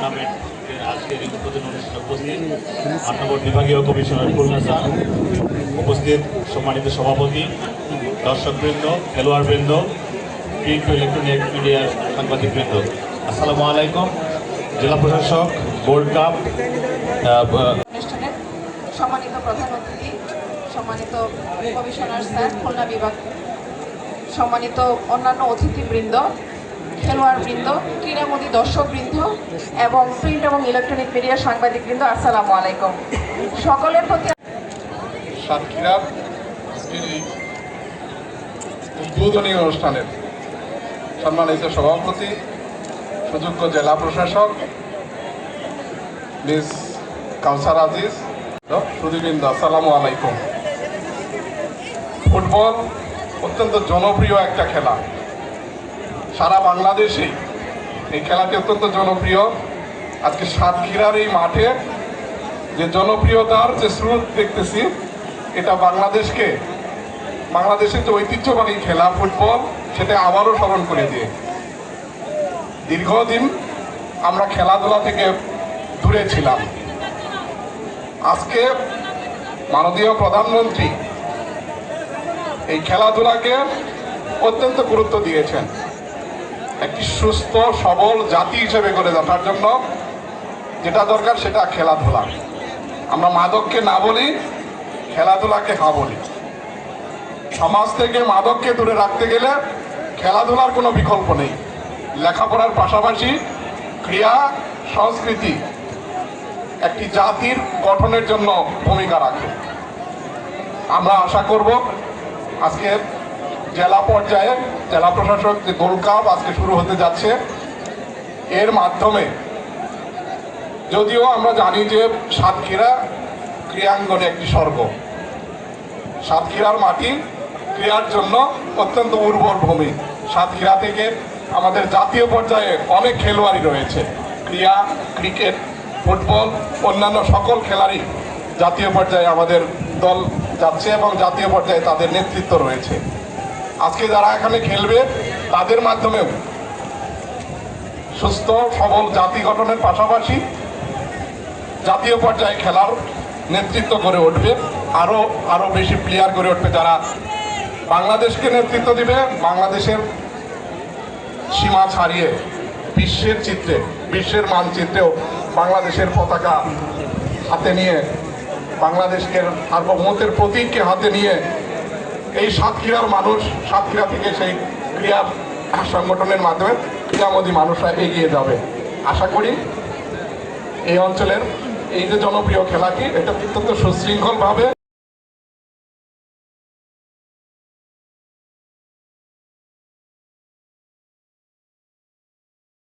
টুর্নামেন্টের আজকের এই উদ্বোধনী অনুষ্ঠানে উপস্থিত ৮ নম্বর বিভাগীয় কমিশনার খুলনা স্যার, উপস্থিত সম্মানিত সভাপতি, দর্শকবৃন্দ, খেলোয়াড়বৃন্দ, প্রিন্ট ও ইলেকট্রনিক মিডিয়ার সাংবাদিকবৃন্দ, আসসালামু আলাইকুম। জেলা প্রশাসক, গোল্ড কাপ অনুষ্ঠানের সম্মানিত প্রধান অতিথি, সম্মানিত কমিশনার স্যার খুলনা বিভাগ, সম্মানিত অন্যান্য অতিথিবৃন্দ, খেলোয়াড়বৃন্দ, ক্রীড়ামোদী দর্শকবৃন্দ এবং প্রিন্ট এবং ইলেকট্রনিক মিডিয়ার সাংবাদিকবৃন্দ, আসসালামু আলাইকুম। সকলের প্রতি সাতক্ষীরার উদ্বোধনী অনুষ্ঠানের সম্মানিত সভাপতি, সুযোগ্য জেলা প্রশাসক মিস কাউসার আজিজ, সুধীবৃন্দ, আসসালামু আলাইকুম। ফুটবল অত্যন্ত জনপ্রিয় একটা খেলা, সারা বাংলাদেশেই এই খেলাটি অত্যন্ত জনপ্রিয়। আজকে সাতক্ষীরার এই মাঠে যে জনপ্রিয়তার যে স্রোত দেখতেছি, এটা বাংলাদেশের যে ঐতিহ্যবাহী খেলা ফুটবল, সেটা আবারও স্মরণ করে দিয়ে দীর্ঘদিন আমরা খেলাধুলা থেকে দূরে ছিলাম। আজকে মাননীয় প্রধানমন্ত্রী এই খেলাধুলাকে অত্যন্ত গুরুত্ব দিয়েছেন, একটি সুস্থ সবল জাতি হিসেবে গড়ে তোলার জন্য যেটা দরকার সেটা খেলাধুলা। আমরা মাদককে না বলি, খেলাধুলাকে হ্যাঁ বলি। সমাজ থেকে মাদককে দূরে রাখতে গেলে খেলাধুলার কোনো বিকল্প নেই। লেখাপড়ার পাশাপাশি ক্রীড়া সংস্কৃতি একটি জাতির গঠনের জন্য ভূমিকা রাখে। আমরা আশা করব আজকে জেলা পর্যায়ে জেলা প্রশাসক যে গোল্ড কাপ আজকে শুরু হতে যাচ্ছে, এর মাধ্যমে যদিও আমরা জানি যে সাতক্ষীরা ক্রীড়াঙ্গনে একটি স্বর্গ, সাতক্ষীরার মাটি ক্রীড়ার জন্য অত্যন্ত উর্বর ভূমি। সাতক্ষীরা থেকে আমাদের জাতীয় পর্যায়ে অনেক খেলোয়াড়ই রয়েছে। ক্রীড়া, ক্রিকেট, ফুটবল, অন্যান্য সকল খেলারই জাতীয় পর্যায়ে আমাদের দল যাচ্ছে এবং জাতীয় পর্যায়ে তাদের নেতৃত্ব রয়েছে। আজকে যারা এখানে খেলবে তাদের মাধ্যমেও সুস্থ সবল জাতি গঠনের পাশাপাশি জাতীয় পর্যায়ে খেলার নেতৃত্ব করে উঠবে, আরো বেশি প্লেয়ার করে উঠবে যারা বাংলাদেশকে নেতৃত্ব দিবে। বাংলাদেশের সীমা ছাড়িয়ে বিশ্বের মানচিত্রেও বাংলাদেশের পতাকা হাতে নিয়ে, বাংলাদেশকে সার্বভৌমত্বের প্রতীককে হাতে নিয়ে এই সাতক্ষীরার মানুষ, সাতক্ষীরা থেকে সেই ক্রীড়া সংগঠনের মাধ্যমে ক্রীড়ামোদী মানুষরা এগিয়ে যাবে। আশা করি এই অঞ্চলের এই যে জনপ্রিয় খেলাটি, এটা অত্যন্ত সুশৃঙ্খলভাবে